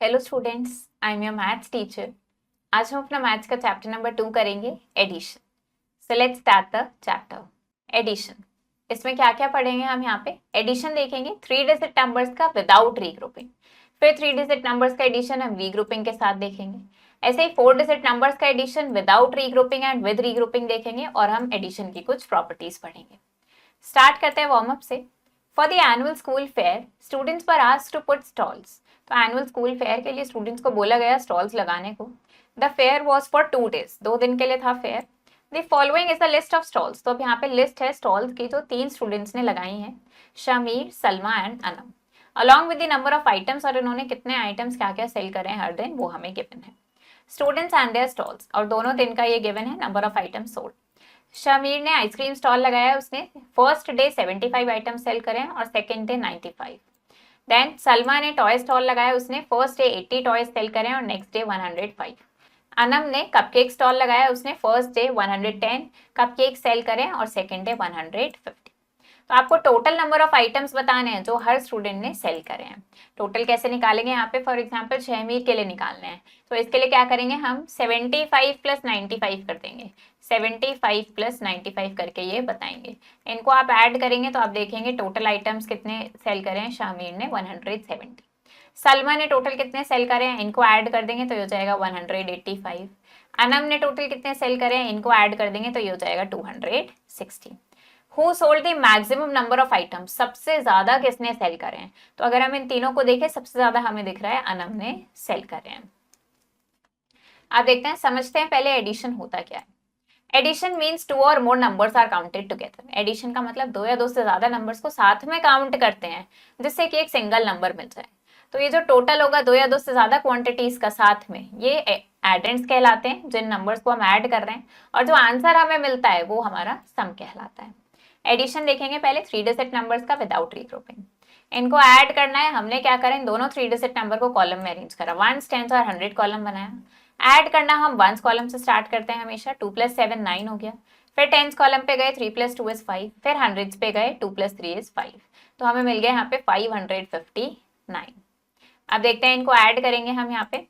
Hello students, I am your maths teacher. आज हम अपना मैथ्स का चैप्टर नंबर 2 करेंगे, addition. So let's start the chapter addition. इसमें क्या क्या पढ़ेंगे हम यहाँ पे? एडिशन देखेंगे 3 डिजिट नंबर्स का विदाउट रीग्रुपिंग। फिर 3 डिजिट नंबर्स का एडिशन हम रीग्रुपिंग के साथ देखेंगे। ऐसे ही 4 डिजिट नंबर्स का addition without regrouping and with regrouping देखेंगे और हम एडिशन की कुछ प्रॉपर्टीज पढ़ेंगे। स्टार्ट करते हैं वार्म अप से। For the annual school fair students were asked to put stalls. तो एनुअल स्कूल फेयर के लिए स्टूडेंट्स को बोला गया स्टॉल्स लगाने को। The fair was for 2 days, 2 दिन के लिए था fair. The following is a list of stalls. तो अब यहाँ पे लिस्ट है स्टॉल्स की जो 3 स्टूडेंट्स ने लगाई हैं, Shamir, Salma and Anam, along with the number of items. और इन्होंने कितने आइटम्स क्या क्या सेल करे हैं हर दिन वो हमें गिवन है। स्टूडेंट्स एंड देयर स्टॉल्स, और दोनों दिन का ये गिवन है number of items sold. Shamir ने आइसक्रीम स्टॉल लगाया, उसने फर्स्ट डे 75 आइटम सेल करे और सेकेंड डे 95। देन सलमा ने टॉय स्टॉल लगाया, उसने फर्स्ट डे 80 टॉयज सेल करे और नेक्स्ट डे 105। अनम ने कपकेक स्टॉल लगाया, उसने फर्स्ट डे 110 कपकेक सेल करे और सेकेंड डे 150। तो आपको टोटल नंबर ऑफ आइटम्स बताने हैं जो हर स्टूडेंट ने सेल करे हैं। टोटल कैसे निकालेंगे यहाँ पे? फॉर एग्जांपल शहमीर के लिए निकालने हैं, तो इसके लिए क्या करेंगे हम? 75 प्लस 95 कर देंगे। 75 प्लस 95 करके ये बताएंगे। इनको आप ऐड करेंगे तो आप देखेंगे टोटल आइटम्स कितने सेल करे हैं। शहमीर ने 170। सलमा ने टोटल कितने सेल करे हैं, इनको ऐड कर देंगे तो ये हो जाएगा 185। अनम ने टोटल कितने सेल करे हैं, इनको ऐड कर देंगे तो ये हो जाएगा 260। Who sold the maximum number of items, सबसे ज्यादा किसने सेल करे हैं? तो अगर हम इन तीनों को देखें, सबसे ज्यादा हमें दिख रहा है अनम ने सेल करे हैं। आप देखते हैं, समझते हैं पहले एडिशन होता क्या है। Addition means 2 or more numbers are counted together. Addition का मतलब 2 या 2 से ज्यादा नंबर्स को साथ में काउंट करते हैं जिससे कि एक सिंगल नंबर मिल जाए। तो ये जो टोटल होगा 2 या 2 से ज्यादा क्वांटिटीज का साथ में, ये एडेंड्स कहलाते हैं, जिन नंबर्स को हम ऐड कर रहे हैं, और जो आंसर हमें मिलता है वो हमारा सम कहलाता है। एडिशन देखेंगे पहले 3 डिजिट नंबर्स का विदाउट रीग्रुपिंग। इनको ऐड करना है, हमने क्या करा, इन दोनों 3 डिजिट नंबर को कॉलम में अरेंज करा, 1s 10s और 100 कॉलम बनाया। ऐड करना हम 1s कॉलम से स्टार्ट करते हैं हमेशा। 2 + 7 9 हो गया। फिर 10s कॉलम पे गए, 3 + 2 is 5। फिर 100s पे गए, 2 + 3 is 5। तो हमें मिल गया यहाँ पे 559। अब देखते हैं, इनको ऐड करेंगे हम यहाँ पे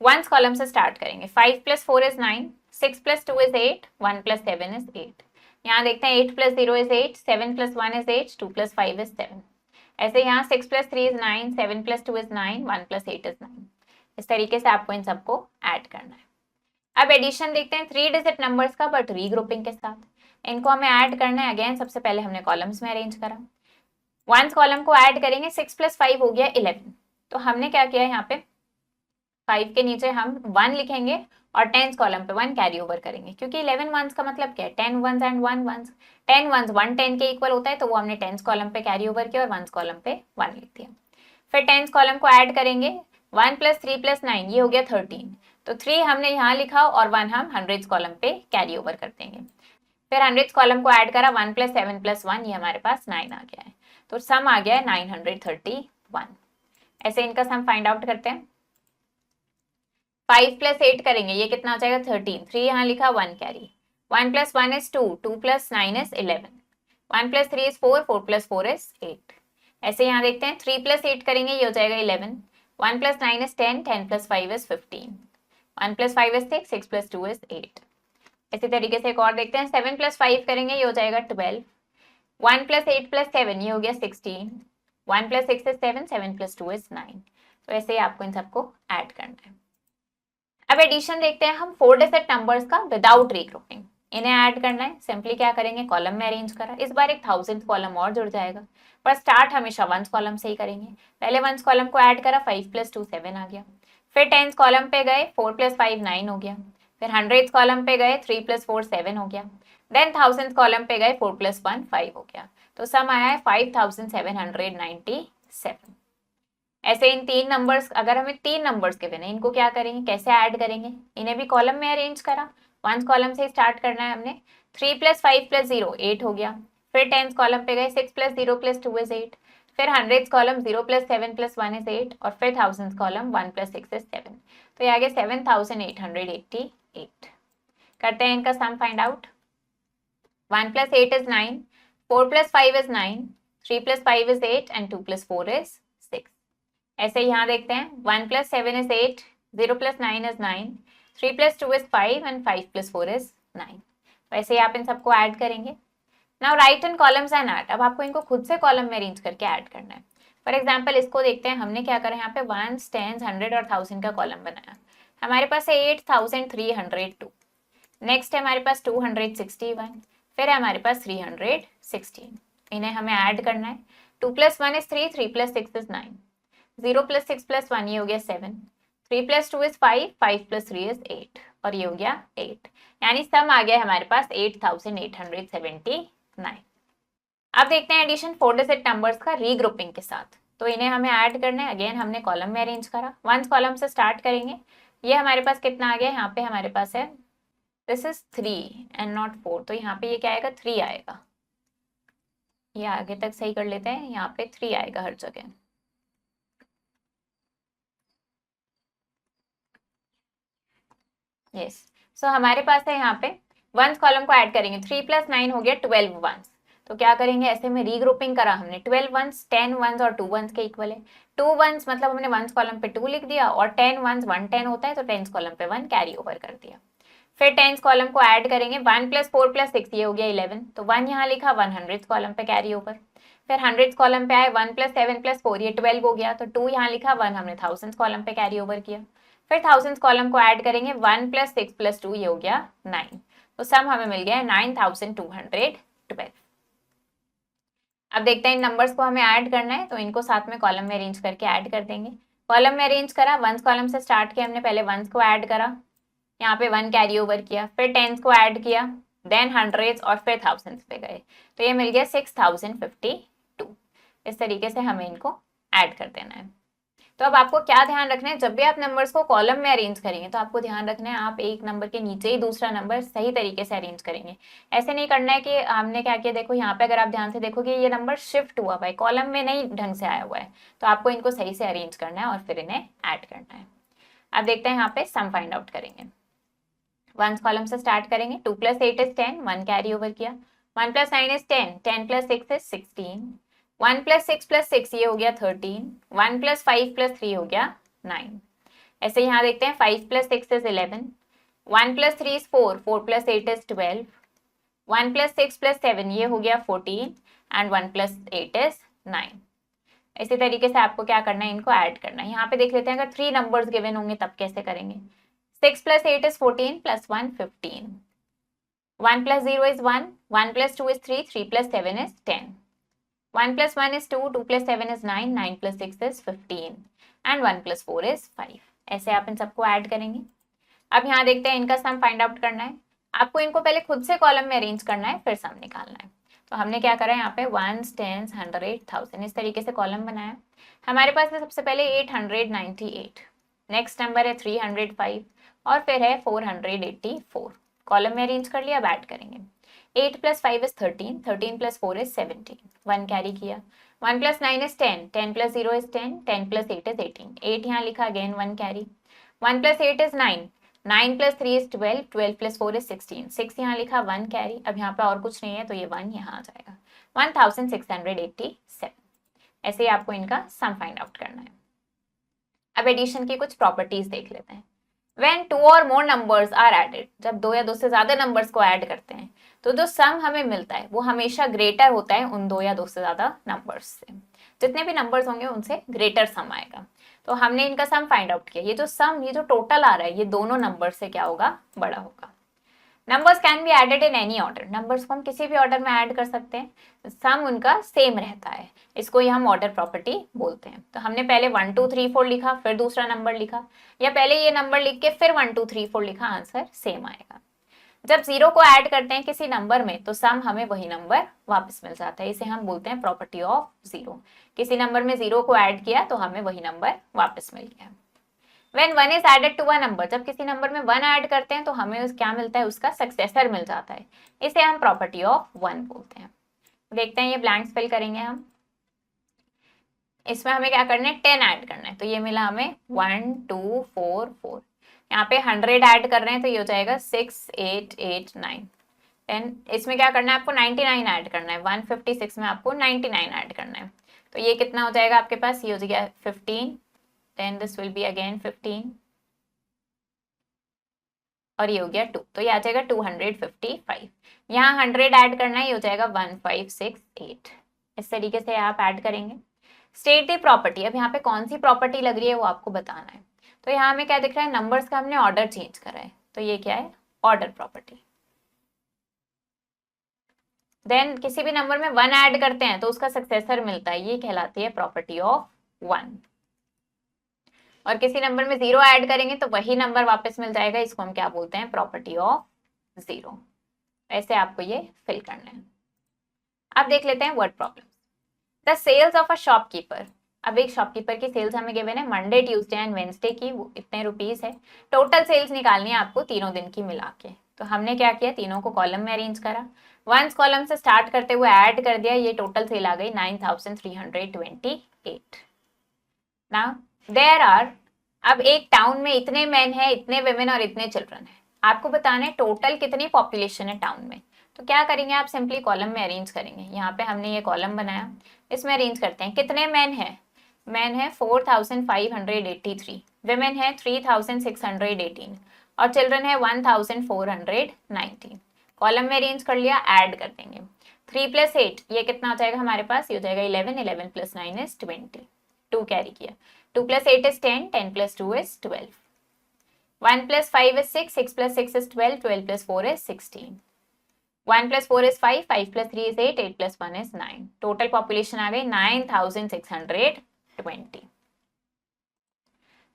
1s कॉलम से स्टार्ट करेंगे। 5 + 4 is 9, 6 + 2 is 8, 1 + 7 is 8। यहाँ देखते हैं 8 + 0 is 8, 7 + 1 is 8, 2 + 5 is 7। ऐसे यहाँ 6 + 3 is 9, 7 + 2 is 9, 1 + 8 is 9। इस तरीके से आपको इन सबको ऐड करना है। अब एडिशन देखते हैं 3 डिजिट नंबर्स का बट रीग्रुपिंग के साथ। इनको हमें ऐड करना है। अगेन सबसे पहले हमने कॉलम्स में अरेंज करा। 1s कॉलम को ऐड करेंगे, 6 + 5 हो गया 11। तो हमने क्या किया यहाँ पे, 5 के नीचे हम 1 लिखेंगे और 10s कॉलम पे 1 कैरी ओवर करेंगे, क्योंकि 11 वंस का मतलब क्या है, 10 वंस एंड 1 वंस। 10 वंस 110 के इक्वल होता है, तो वो हमने 10s कॉलम पे कैरी ओवर किया और 1s कॉलम पे 1 लिख दिया। फिर 10s कॉलम को ऐड करेंगे, 1 + 3 + 9, ये हो गया 13। तो 3 हमने यहाँ लिखा और 1 हम 100s कॉलम पे कैरी ओवर कर देंगे। फिर 100s कॉलम को ऐड करा, 1 + 7 + 1, ये हमारे पास 9 आ गया है। तो सम आ गया है 931। ऐसे इनका सम फाइंड आउट करते हैं। 5 + 8 करेंगे, ये कितना हो जाएगा 13। 3 यहाँ लिखा, 1 carry. 1 + 1 is 2, 2 + 9 is 11, 1 + 3 is 4, 4 + 4 is 8। ऐसे यहाँ देखते हैं 3 + 8 करेंगे, ये हो जाएगा 11। 1 + 9 is 10, 10 + 5 is 15, 1 + 5 is 6, 6 + 2 is 8। इसी तरीके से एक और देखते हैं, 7 + 5 करेंगे, ये हो जाएगा 12। 1 + 8 + 7, ये हो गया 16। 1 + 6 is 7, 7 + 2 is 9। तो ऐसे ही आपको इन सबको ऐड करना है। अब एडिशन देखते हैं हम 4 डिजिट नंबर्स का विदाउट रीग्रुपिंग। इन्हें ऐड करना है, सिंपली क्या करेंगे, कॉलम में अरेंज करा। इस बार एक 1000th कॉलम और जुड़ जाएगा, पर स्टार्ट हमेशा 1s कॉलम से ही करेंगे। पहले 1s कॉलम को ऐड करा, 5 + 2 7 आ गया। फिर 10s कॉलम पे गए, 4 + 5 9 हो गया। फिर 100s कॉलम पे गए, 3 + 4 7 हो गया। देन 1000th कॉलम पे गए, 4 + 1 5 हो गया। तो सम आया है 5797। ऐसे इन 3 नंबर्स, अगर हमें 3 नंबर्स के बिना, इनको क्या करेंगे, कैसे ऐड करेंगे, इन्हें भी कॉलम में अरेंज करा। 1s कॉलम से स्टार्ट करना है हमने। 3 + 5 + 0 8 हो गया। फिर 10s कॉलम पे गए, 6 + 0 + 2 is 8। फिर 100s कॉलम 0 + 7 + 1 is 8, और फिर 1000s कॉलम 1 + 6 is 7। तो ये आ गया 7888। करते हैं इनका sum find out. 1 + 8 is 9, 4 + 5 is 9, 3 + 5 is 8 and 2 + 4 is 6। ऐसे यहाँ देखते हैं 1 + 7 is 8, 0 + 9 is 9, 3 + 2 is 5 and 5 + 4 is 9। वैसे ही आप इन सबको ऐड करेंगे। Now right in columns and add. अब आपको इनको खुद से कॉलम में अरेंज करके ऐड करना है। फॉर एग्जाम्पल इसको देखते हैं, हमने क्या करा यहाँ पे 1, 10, 100 और 1000 का कॉलम बनाया। हमारे पास है 8302। नेक्स्ट है हमारे पास 261, फिर है हमारे पास 316। इन्हें हमें ऐड करना है। 2 + 1 is 3, 3 + 6 is 9, 0 + 6 + 1 ये हो गया 7, 3 + 2 is 5, 5 + 3 is 8 और ये हो गया 8। यानी सम आ गया हमारे पास 8879। अब देखते हैं एडिशन 4 डिजिट नंबर्स का रीग्रुपिंग के साथ। तो इन्हें हमें ऐड करना है। अगेन हमने कॉलम में अरेंज करा, वंस कॉलम से स्टार्ट करेंगे। ये हमारे पास कितना आ गया, यहाँ पे हमारे पास है दिस इज 3 एंड नॉट 4, तो यहाँ पे ये क्या आएगा 3 आएगा। ये आगे तक सही कर लेते हैं, यहाँ पे 3 आएगा हर जगह। यस, सो हमारे पास है यहाँ पे वंस कॉलम को ऐड करेंगे। 3 + 9 हो गया 12 वंस। तो क्या करेंगे, ऐसे में रीग्रुपिंग करा हमने। 12 वंस 10 वंस और 2 वंस के इक्वल है। 2 वंस मतलब हमने वंस कॉलम पे 2 लिख दिया, और 10 वंस 110 होता है तो 10 कॉलम पे 1 कैरी ओवर कर दिया। फिर 10 कॉलम को ऐड करेंगे। 1 + 4 + 6 ये हो गया 11, तो 1 यहाँ लिखा, 100 कॉलम पे कैरी ओवर। फिर 100 कॉलम पे आए, 1 + 7 + 4 ये 12 हो गया, तो 2 यहाँ लिखा, 1 हमने 1000 कॉलम पे कैरी ओवर किया। फिर 1000 कॉलम को ऐड करेंगे। 1 + 6 + 2 ये हो गया 9, तो सम हमें मिल गया 9212। अब देखते हैं इन नंबर्स को हमें ऐड करना है, तो इनको साथ में कॉलम में अरेंज करके ऐड कर देंगे। कॉलम में अरेंज करा, वंस कॉलम से स्टार्ट किया हमने, पहले वंस को ऐड करा, यहाँ पे 1 कैरी ओवर किया, फिर टेंस को ऐड किया, देन हंड्रेड्स और फिर थाउजेंड्स पे गए, तो ये मिल गया 6052। इस तरीके से हमें इनको ऐड कर देना है। तो अब आपको क्या ध्यान रखना है, जब भी आप नंबर्स को कॉलम में अरेंज करेंगे तो आपको ध्यान रखना है आप एक नंबर के नीचे ही दूसरा नंबर सही तरीके से अरेंज करेंगे। ऐसे नहीं करना है कि हमने क्या किया, देखो यहाँ पे अगर आप ध्यान से देखोगे ये नंबर शिफ्ट हुआ भाई, कॉलम में नहीं ढंग से आया हुआ है, तो आपको इनको सही से अरेंज करना है और फिर इन्हें ऐड करना है। अब देखते हैं यहाँ पे सम फाइंड आउट करेंगे। वंस कॉलम से स्टार्ट करेंगे। 2 + 8 is 10, 1 कैरी ओवर किया। 1 + 9 is 10, 10 + 6 is 16, 1 + 6 + 6 ये हो गया 13, 1 + 5 + 3 हो गया 9। ऐसे यहाँ देखते हैं 5 + 6 is 11, 1 + 3 is 4, 4 + 8 is 12, 1 + 6 + 7 ये हो गया 14 एंड 1 + 8 is 9। इसी तरीके से आपको क्या करना है, इनको ऐड करना है। यहाँ पे देख लेते हैं अगर 3 नंबर्स गिवन होंगे तब कैसे करेंगे। 6 + 8 is 14 + 1 15, 1 + 0 is 1, 1 + 2 is 3, 3 + 7 is 10, 1 + 1 is 2, 2 + 7 is 9, 9 + 6 is 15 and 1 + 4 is 5। ऐसे आप इन सबको ऐड करेंगे। अब यहाँ देखते हैं इनका सम फाइंड आउट करना है। आपको इनको पहले खुद से कॉलम में अरेंज करना है, फिर सम निकालना है। तो हमने क्या करा है, यहाँ पे 1s, 10s, 100, 1000 इस तरीके से कॉलम बनाया। हमारे पास है सबसे पहले 898, नेक्स्ट नंबर है 305 और फिर है 484। कॉलम में अरेंज कर लिया, अब ऐड करेंगे। 8 + 5 is 13, 13 + 4 is 17, 1 कैरी किया। 1 + 9 is 10, 10 + 0 is 10, 10 + 8 is 18, 8 यहाँ लिखा, again 1 carry. 1 + 8 is 9, 9 + 3 is 12, 12 + 4 is 16, 6 यहाँ लिखा, 1 कैरी। अब यहाँ पे और कुछ नहीं है तो ये 1 यहाँ आ जाएगा, 1687। ऐसे ही आपको इनका सम फाइंड आउट करना है। अब एडिशन की कुछ प्रॉपर्टीज देख लेते हैं। When 2 or more numbers are added, जब 2 या 2 से ज्यादा नंबर्स को ऐड करते हैं तो जो सम हमें मिलता है वो हमेशा ग्रेटर होता है उन 2 या 2 से ज्यादा नंबर्स से। जितने भी नंबर्स होंगे उनसे ग्रेटर सम आएगा। तो हमने इनका सम फाइंड आउट किया। ये जो सम, ये जो टोटल आ रहा है, ये दोनों नंबर से क्या होगा, बड़ा होगा। Numbers can be added in any order, numbers को हम किसी भी ऑर्डर में ऐड कर सकते हैं, सम उनका सेम रहता है। इसको ही हम ऑर्डर प्रॉपर्टी बोलते हैं। तो हमने पहले 1 2 3 4 लिखा, फिर दूसरा नंबर लिखा, या पहले ये नंबर लिख के फिर 1 2 3 4 लिखा, आंसर सेम आएगा। जब 0 को ऐड करते हैं किसी नंबर में तो सम हमें वही नंबर वापस मिल जाता है। इसे हम बोलते हैं प्रॉपर्टी ऑफ 0। किसी नंबर में 0 को ऐड किया तो हमें वही नंबर वापस मिल गया। When 1 is added to a number, जब किसी नंबर में 1 ऐड करते हैं तो हमें क्या मिलता है, उसका सक्सेसर मिल जाता है। इसे हम प्रॉपर्टी ऑफ 1 बोलते हैं। देखते हैं, ये ब्लैंक्स फिल करेंगे हम। इसमें हमें क्या करना है, 10 ऐड करना है, तो ये मिला हमें 1 2 4 4। यहाँ पे 100 ऐड कर रहे हैं तो ये हो जाएगा 6 8 8 9 10। इसमें क्या करना है, आपको 99 ऐड करना है। 156 में आपको 99 ऐड करना है, तो ये कितना हो जाएगा आपके पास, ये हो जाएगा 15 then this will be again 15 और ये हो गया 2, तो ये आ जाएगा 255। यहाँ 100 ऐड करना है, ये हो जाएगा 1568। इस तरीके से आप ऐड करेंगे। स्टेट द प्रॉपर्टी, अब यहाँ पे कौन सी प्रॉपर्टी लग रही है वो आपको बताना है। तो यहाँ हमें क्या दिख रहा है, नंबर्स का हमने ऑर्डर चेंज करा है, तो ये क्या है, ऑर्डर प्रॉपर्टी। देन किसी भी नंबर में 1 ऐड करते हैं तो उसका सक्सेसर मिलता है, ये कहलाती है प्रॉपर्टी ऑफ 1। और किसी नंबर में 0 ऐड करेंगे तो वही नंबर वापस मिल जाएगा, इसको हम क्या बोलते हैं, प्रॉपर्टी ऑफ 0। ऐसे आपको ये फिल करना है। अब देख लेते हैं word problem. The sales of a shopkeeper, अब एक शॉपकीपर की सेल्स हमें गिवन है मंडे, ट्यूसडे एंड वेंसडे की, वो इतने रुपीस है। टोटल सेल्स निकालनी है आपको तीनों दिन की मिला के। तो हमने क्या किया, तीनों को कॉलम में अरेंज करा, वंस कॉलम से स्टार्ट करते हुए ऐड कर दिया, ये टोटल सेल आ गई 9328। नाउ देयर आर, अब एक टाउन में इतने मैन है, इतने वेमेन और इतने चिल्ड्रन है। आपको बताना है टोटल कितनी पॉपुलेशन है टाउन में। तो क्या करेंगे, आप सिंपली कॉलम में अरेंज करेंगे। यहाँ पे हमने ये कॉलम बनाया, इसमें अरेंज करते हैं। कितने मैन है, मैन है 4583, वेमेन है 3618 और चिल्ड्रन है 1419। कॉलम में अरेंज कर लिया, ऐड कर देंगे। 3 + 8 ये कितना आ जाएगा हमारे पास, ये हो जाएगा 11, 11 + 9 is 20, 2 कैरी किया, 2 + 8 is 10, 10 + 2 is 12, 1 + 5 is 6, 6 + 6 is 12, 12 + 4 is 16, 1 + 4 is 5, 5 + 3 is 8, 8 + 1 is 9। Total population आ गई 9620।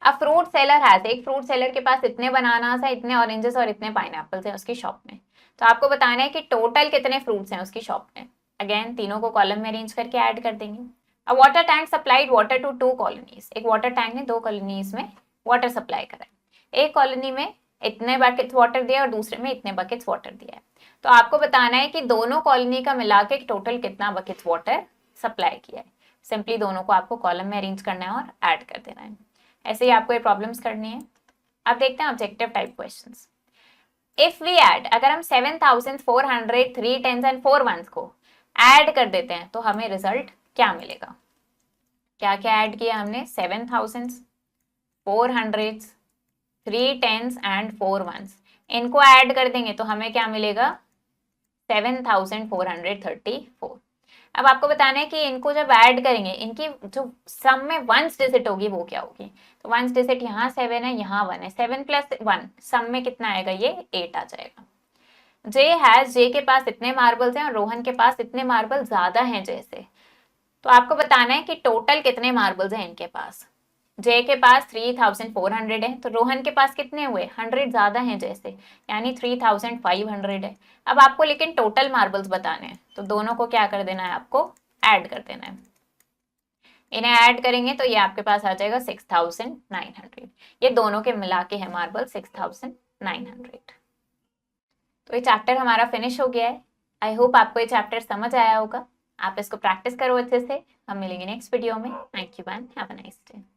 अब फ्रूट सेलर है, एक फ्रूट सेलर के पास इतने बनानास है, इतने ऑरेंजेस और इतने पाइनएप्पल्स हैं उसकी शॉप में। तो आपको बताना है कि टोटल कितने फ्रूट्स हैं उसकी शॉप में। अगेन तीनों को कॉलम में अरेंज करके ऐड कर देंगे। अब water tank supplied water to 2 colonies, एक वाटर टैंक ने 2 कॉलोनीज में वाटर सप्लाई करा है। एक कॉलोनी में इतने बकेट्स वाटर दिया और दूसरे में इतने बकेट्स वाटर दिया है। तो आपको बताना है कि दोनों कॉलोनी का मिला के टोटल कितना बकेट्स वाटर सप्लाई किया है। सिंपली दोनों को आपको कॉलम में अरेंज करना है और ऐड कर देना है। ऐसे ही आपको ये प्रॉब्लम्स करनी है। अब देखते हैं objective type questions. If we add, अगर हम 7400 3 10s एंड 4 1s को ऐड कर देते हैं तो हमें रिजल्ट क्या मिलेगा। क्या क्या ऐड किया हमने, 7000, 400, 3 10s एंड 4 1s, इनको ऐड कर देंगे तो हमें क्या मिलेगा, 7434। अब आपको बताना है कि इनको जब ऐड करेंगे, इनकी जो सम में वंस डिजिट होगी वो क्या होगी। तो वंस डिजिट यहाँ 7 है, यहाँ 1 है, 7 + 1 सम में कितना आएगा, ये 8 आ जाएगा। जे हैज, जे के पास इतने मार्बल्स हैं और रोहन के पास इतने मार्बल ज्यादा हैं जैसे। तो आपको बताना है कि टोटल कितने मार्बल्स हैं इनके पास। जे के पास 3400 है, तो रोहन के पास कितने हुए, 100 ज्यादा हैं जैसे, यानी 3500 है। अब आपको लेकिन टोटल मार्बल्स बताने हैं, तो दोनों को क्या कर देना है, आपको ऐड कर देना है। इन्हें ऐड करेंगे तो ये आपके पास आ जाएगा 6900। ये दोनों के मिला के है मार्बल 6900। तो ये चैप्टर हमारा फिनिश हो गया है। आई होप आपको ये चैप्टर समझ आया होगा। आप इसको प्रैक्टिस करो अच्छे से। हम मिलेंगे नेक्स्ट वीडियो में। Thank you and have a nice day.